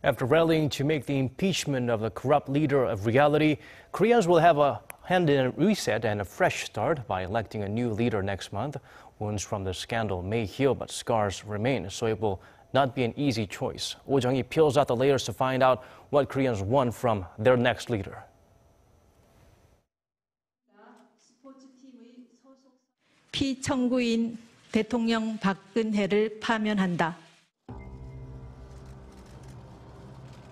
After rallying to make the impeachment of the corrupt leader a reality, Koreans will have a hand in a reset and a fresh start by electing a new leader next month. Wounds from the scandal may heal, but scars remain, so it will not be an easy choice. Jung-hee peels out the layers to find out what Koreans want from their next leader. 피청구인 대통령 박근혜를 파면한다.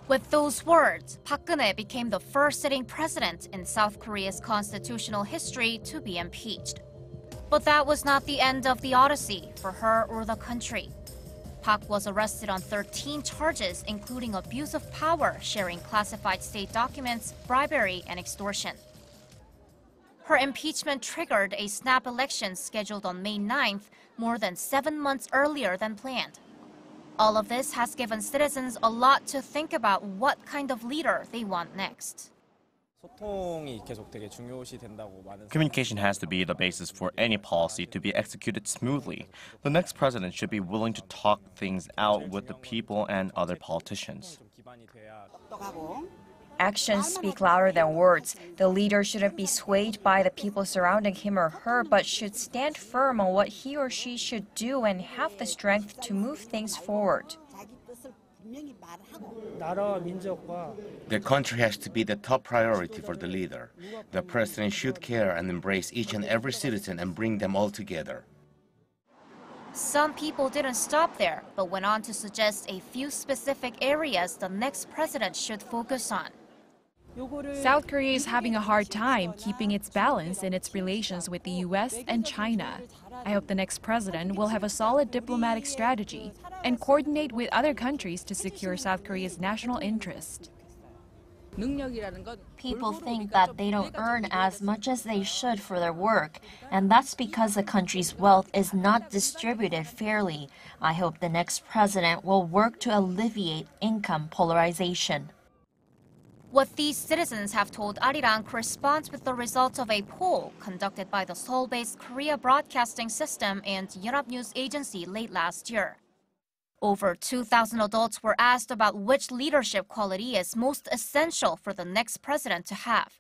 With those words, Park Geun-hye became the first sitting president in South Korea's constitutional history to be impeached. But that was not the end of the odyssey for her or the country. Park was arrested on 13 charges, including abuse of power, sharing classified state documents, bribery, and extortion. Her impeachment triggered a snap election scheduled on May 9th, more than 7 months earlier than planned. All of this has given citizens a lot to think about what kind of leader they want next. Communication has to be the basis for any policy to be executed smoothly. The next president should be willing to talk things out with the people and other politicians. Actions speak louder than words. The leader shouldn't be swayed by the people surrounding him or her, but should stand firm on what he or she should do and have the strength to move things forward. The country has to be the top priority for the leader. The president should care and embrace each and every citizen and bring them all together. Some people didn't stop there, but went on to suggest a few specific areas the next president should focus on. South Korea is having a hard time keeping its balance in its relations with the US and China. I hope the next president will have a solid diplomatic strategy and coordinate with other countries to secure South Korea's national interest. People think that they don't earn as much as they should for their work, and that's because the country's wealth is not distributed fairly. I hope the next president will work to alleviate income polarization. What these citizens have told Arirang corresponds with the results of a poll conducted by the Seoul-based Korea Broadcasting System and Yonhap News Agency late last year. Over 2,000 adults were asked about which leadership quality is most essential for the next president to have.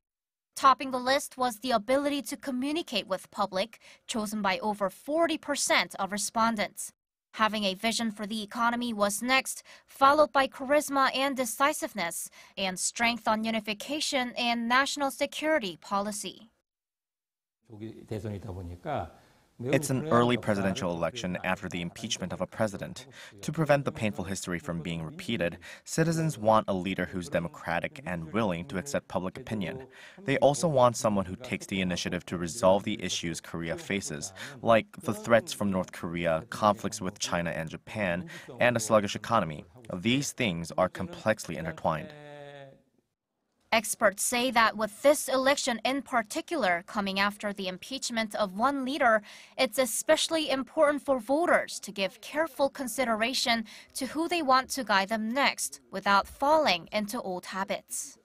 Topping the list was the ability to communicate with public, chosen by over 40% of respondents. Having a vision for the economy was next, followed by charisma and decisiveness, and strength on unification and national security policy. It's an early presidential election after the impeachment of a president. To prevent the painful history from being repeated, citizens want a leader who's democratic and willing to accept public opinion. They also want someone who takes the initiative to resolve the issues Korea faces, like the threats from North Korea, conflicts with China and Japan, and a sluggish economy. These things are complexly intertwined. Experts say that with this election in particular coming after the impeachment of one leader, it's especially important for voters to give careful consideration to who they want to guide them next without falling into old habits.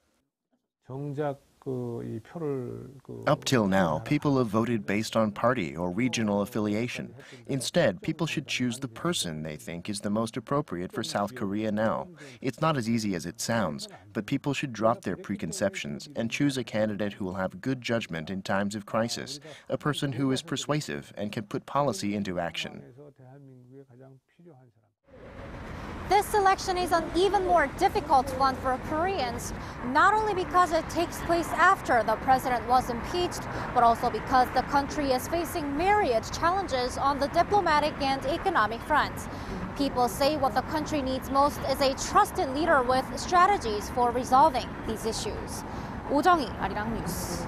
Up till now, people have voted based on party or regional affiliation. Instead, people should choose the person they think is the most appropriate for South Korea now. It's not as easy as it sounds, but people should drop their preconceptions and choose a candidate who will have good judgment in times of crisis, a person who is persuasive and can put policy into action. This election is an even more difficult one for Koreans, not only because it takes place after the president was impeached, but also because the country is facing myriad challenges on the diplomatic and economic fronts. People say what the country needs most is a trusted leader with strategies for resolving these issues. Jung-hee, Arirang News.